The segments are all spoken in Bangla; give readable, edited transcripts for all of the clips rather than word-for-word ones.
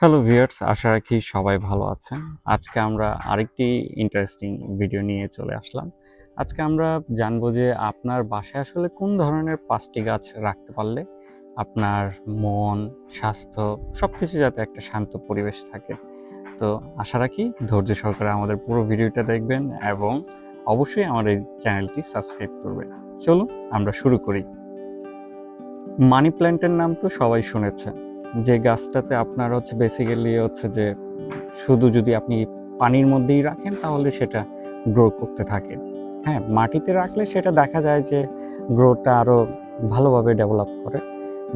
হ্যালো ভিউয়ার্স, আশা রাখি সবাই ভালো আছেন। আজকে আমরা আরেকটি ইন্টারেস্টিং ভিডিও নিয়ে চলে আসলাম। আজকে আমরা জানবো যে আপনার বাসায় আসলে কোন ধরনের ৫টি গাছ রাখতে পারলে আপনার মন, স্বাস্থ্য সবকিছু যাতে একটা শান্ত পরিবেশ থাকে। তো আশা রাখি ধৈর্য সহকারে আমাদের পুরো ভিডিওটা দেখবেন এবং অবশ্যই আমার এই চ্যানেলটি সাবস্ক্রাইব করবেন। চলুন আমরা শুরু করি। মানি প্ল্যান্টের নাম তো সবাই শুনেছেন। যে গাছটাতে আপনার বেসিক্যালি যে শুধু যদি আপনি পানির মধ্যেই রাখেন তাহলে সেটা গ্রো করতে থাকে। হ্যাঁ, মাটিতে রাখলে সেটা দেখা যায় যে গ্রোটা আরও ভালোভাবে ডেভেলপ করে।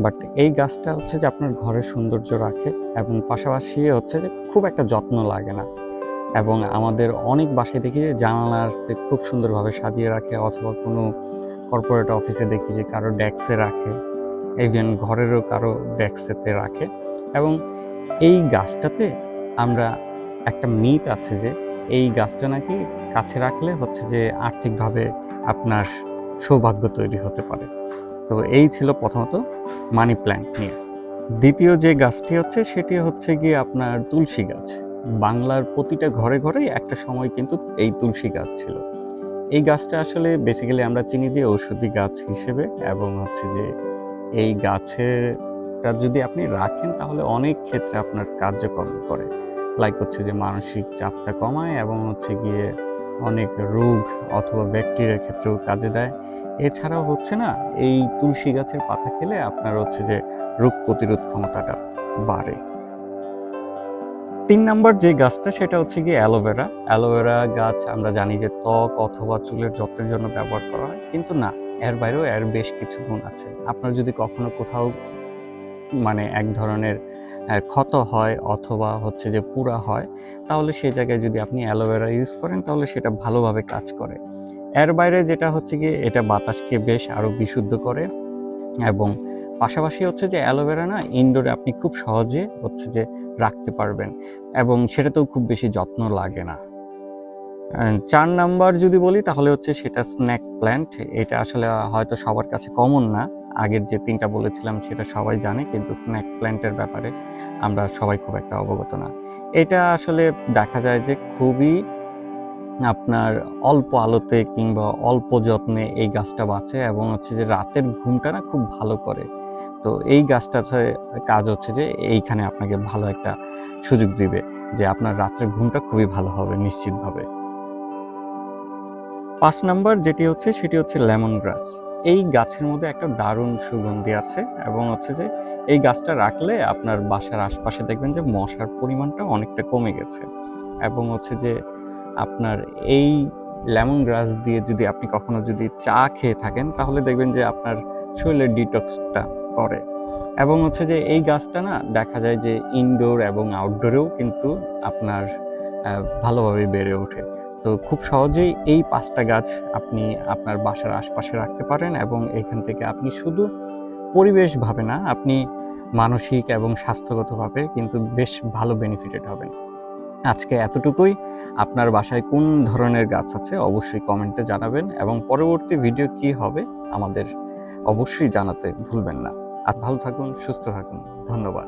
বাট এই গাছটা যে আপনার ঘরের সৌন্দর্য রাখে এবং পাশাপাশি যে খুব একটা যত্ন লাগে না। এবং আমাদের অনেক বাসায় দেখি যে জানালাতে খুব সুন্দরভাবে সাজিয়ে রাখে, অথবা কোনো কর্পোরেট অফিসে দেখি যে কারো ডেস্কে রাখে, ইভেন ঘরেরও কারো ডেস্কেতে রাখে। এবং এই গাছটাতে আমরা একটা মিথ আছে যে এই গাছটা নাকি কাছে রাখলে যে আর্থিকভাবে আপনার সৌভাগ্য তৈরি হতে পারে। তো এই ছিল প্রথমত মানি প্ল্যান্ট নিয়ে। দ্বিতীয় যে গাছটি সেটি গিয়ে আপনার তুলসী গাছ। বাংলার প্রতিটা ঘরে ঘরে একটা সময় কিন্তু এই তুলসী গাছ ছিল। এই গাছটা আসলে বেসিক্যালি আমরা চিনি যে ঔষধি গাছ হিসেবে, এবং যে এই গাছেরটা যদি আপনি রাখেন তাহলে অনেক ক্ষেত্রে আপনার কার্যক্রম করে। লাইক যে মানসিক চাপটা কমায় এবং গিয়ে অনেক রোগ অথবা ব্যাকটেরিয়ার ক্ষেত্রেও কাজে দেয়। এছাড়াও না, এই তুলসী গাছের পাতা খেলে আপনার যে রোগ প্রতিরোধ ক্ষমতাটা বাড়ে। ৩ নাম্বার যে গাছটা সেটা গিয়ে অ্যালোভেরা। অ্যালোভেরা গাছ আমরা জানি যে ত্বক অথবা চুলের যত্নের জন্য ব্যবহার করা হয়, কিন্তু না, এর বাইরেও এর বেশ কিছু গুণ আছে। আপনার যদি কখনো কোথাও এক ধরনের ক্ষত হয় অথবা যে পুরা হয়, তাহলে সেই জায়গায় যদি আপনি অ্যালোভেরা ইউজ করেন তাহলে সেটা ভালোভাবে কাজ করে। এর বাইরে যেটা গিয়ে এটা বাতাসকে বেশ আরও বিশুদ্ধ করে, এবং পাশাপাশি যে অ্যালোভেরা না ইনডোরে আপনি খুব সহজে যে রাখতে পারবেন, এবং সেটাতেও খুব বেশি যত্ন লাগে না। ৪ নাম্বার যদি বলি তাহলে সেটা স্নেক প্ল্যান্ট। এটা আসলে হয়তো সবার কাছে কমন না। আগের যে ৩টা বলেছিলাম সেটা সবাই জানে, কিন্তু স্নেক প্ল্যান্টের ব্যাপারে আমরা সবাই খুব একটা অবগত না। এটা আসলে দেখা যায় যে খুবই আপনার অল্প আলোতে কিংবা অল্প যত্নে এই গাছটা বাঁচে, এবং যে রাতের ঘুমটা না খুব ভালো করে। তো এই গাছটার কাজ যে এইখানে আপনাকে ভালো একটা সুযোগ দিবে যে আপনার রাতের ঘুমটা খুবই ভালো হবে নিশ্চিতভাবে। ৫ নাম্বার যেটি সেটি লেমন গ্রাস। এই গাছের মধ্যে একটা দারুণ সুগন্ধি আছে, এবং যে এই গাছটা রাখলে আপনার বাসার আশপাশে দেখবেন যে মশার পরিমাণটা অনেকটা কমে গেছে। এবং যে আপনার এই লেমন গ্রাস দিয়ে যদি আপনি কখনো চা খেয়ে থাকেন তাহলে দেখবেন যে আপনার শরীরের ডিটক্সটা করে। এবং যে এই গাছটা না দেখা যায় যে ইনডোর এবং আউটডোরেও কিন্তু আপনার ভালোভাবে বেড়ে ওঠে। তো খুব সহজেই এই ৫টা গাছ আপনি আপনার বাসার আশপাশে রাখতে পারেন, এবং এখান থেকে আপনি শুধু পরিবেশভাবে না, আপনি মানসিক এবং স্বাস্থ্যগতভাবে কিন্তু বেশ ভালো বেনিফিটেড হবেন। আজকে এতটুকুই। আপনার বাসায় কোন ধরনের গাছ আছে অবশ্যই কমেন্টে জানাবেন, এবং পরবর্তী ভিডিও কী হবে আমাদের অবশ্যই জানাতে ভুলবেন না। আর ভালো থাকুন, সুস্থ থাকুন। ধন্যবাদ।